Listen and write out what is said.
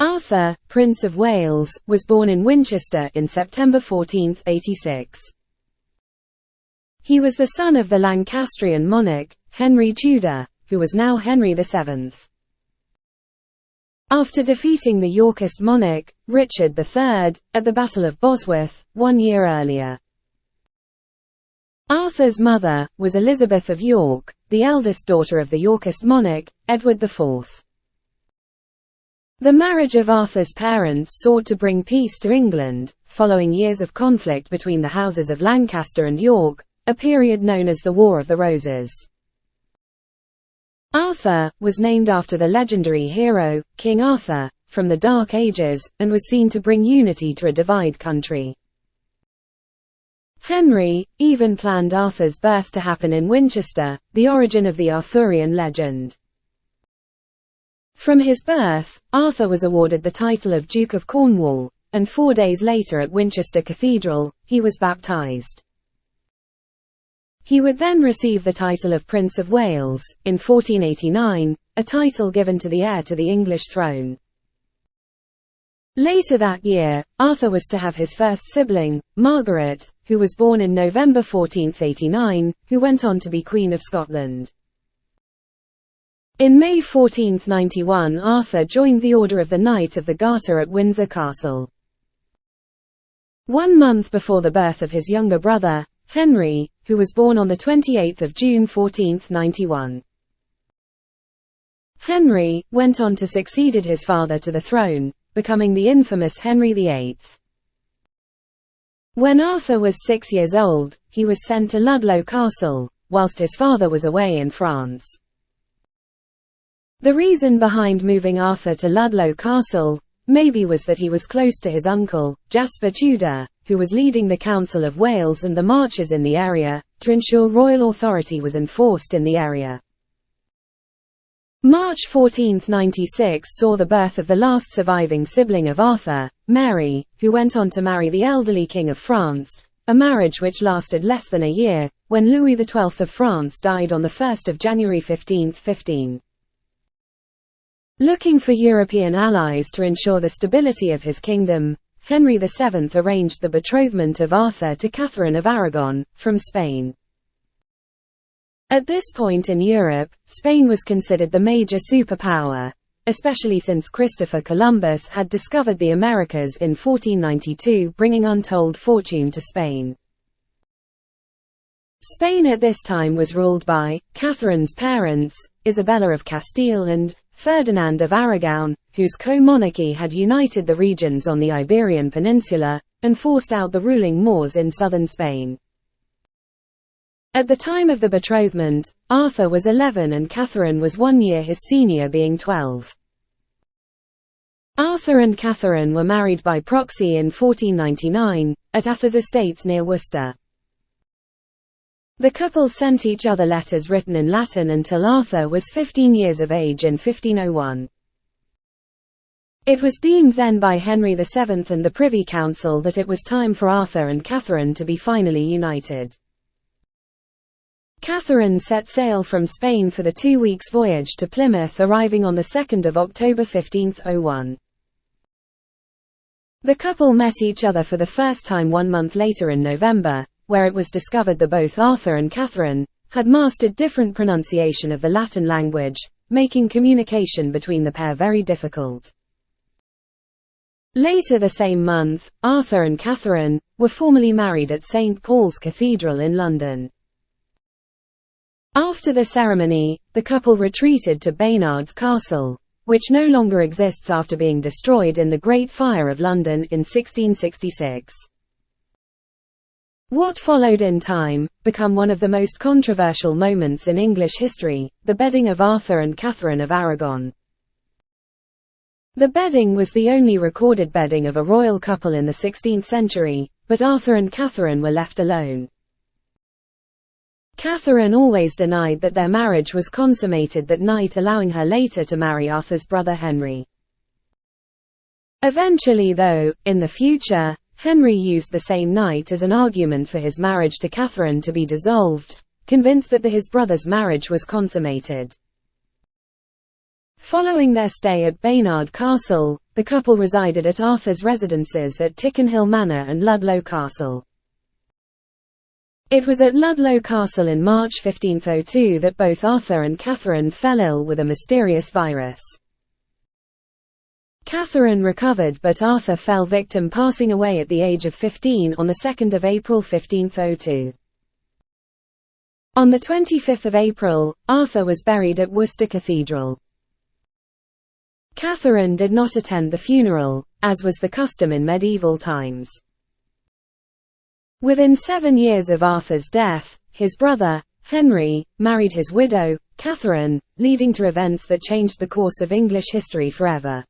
Arthur, Prince of Wales, was born in Winchester in September 1486. He was the son of the Lancastrian monarch, Henry Tudor, who was now Henry VII. After defeating the Yorkist monarch, Richard III, at the Battle of Bosworth, 1 year earlier. Arthur's mother was Elizabeth of York, the eldest daughter of the Yorkist monarch, Edward IV. The marriage of Arthur's parents sought to bring peace to England, following years of conflict between the houses of Lancaster and York, a period known as the War of the Roses. Arthur was named after the legendary hero, King Arthur, from the Dark Ages, and was seen to bring unity to a divided country. Henry even planned Arthur's birth to happen in Winchester, the origin of the Arthurian legend. From his birth, Arthur was awarded the title of Duke of Cornwall, and 4 days later at Winchester Cathedral, he was baptized. He would then receive the title of Prince of Wales, in 1489, a title given to the heir to the English throne. Later that year, Arthur was to have his first sibling, Margaret, who was born in November 1489, who went on to be Queen of Scotland. In May 1491, Arthur joined the Order of the Knight of the Garter at Windsor Castle. 1 month before the birth of his younger brother, Henry, who was born on 28 June 1491. Henry went on to succeed his father to the throne, becoming the infamous Henry VIII. When Arthur was 6 years old, he was sent to Ludlow Castle, whilst his father was away in France. The reason behind moving Arthur to Ludlow Castle, maybe, was that he was close to his uncle, Jasper Tudor, who was leading the Council of Wales and the marches in the area, to ensure royal authority was enforced in the area. March 1496 saw the birth of the last surviving sibling of Arthur, Mary, who went on to marry the elderly King of France, a marriage which lasted less than a year, when Louis XII of France died on 1 January 1515. Looking for European allies to ensure the stability of his kingdom, Henry VII arranged the betrothment of Arthur to Catherine of Aragon, from Spain. At this point in Europe, Spain was considered the major superpower, especially since Christopher Columbus had discovered the Americas in 1492, bringing untold fortune to Spain. Spain at this time was ruled by Catherine's parents, Isabella of Castile and Ferdinand of Aragon, whose co-monarchy had united the regions on the Iberian Peninsula, and forced out the ruling Moors in southern Spain. At the time of the betrothment, Arthur was 11 and Catherine was 1 year his senior, being 12. Arthur and Catherine were married by proxy in 1499, at Arthur's estates near Worcester. The couple sent each other letters written in Latin until Arthur was 15 years of age in 1501. It was deemed then by Henry VII and the Privy Council that it was time for Arthur and Catherine to be finally united. Catherine set sail from Spain for the 2 weeks voyage to Plymouth, arriving on 2 October 1501. The couple met each other for the first time 1 month later in November, where it was discovered that both Arthur and Catherine had mastered different pronunciation of the Latin language, making communication between the pair very difficult. Later the same month, Arthur and Catherine were formally married at St. Paul's Cathedral in London. After the ceremony, the couple retreated to Baynard's Castle, which no longer exists after being destroyed in the Great Fire of London in 1666. What followed in time became one of the most controversial moments in English history, the bedding of Arthur and Catherine of Aragon. The bedding was the only recorded bedding of a royal couple in the 16th century, but Arthur and Catherine were left alone. Catherine always denied that their marriage was consummated that night, allowing her later to marry Arthur's brother Henry. Eventually, though, in the future, Henry used the same night as an argument for his marriage to Catherine to be dissolved, convinced that his brother's marriage was consummated. Following their stay at Baynard Castle, the couple resided at Arthur's residences at Tickenhill Manor and Ludlow Castle. It was at Ludlow Castle in March 1502 that both Arthur and Catherine fell ill with a mysterious virus. Catherine recovered, but Arthur fell victim, passing away at the age of 15 on 2 April 1502. On 25 April, Arthur was buried at Worcester Cathedral. Catherine did not attend the funeral, as was the custom in medieval times. Within 7 years of Arthur's death, his brother, Henry, married his widow, Catherine, leading to events that changed the course of English history forever.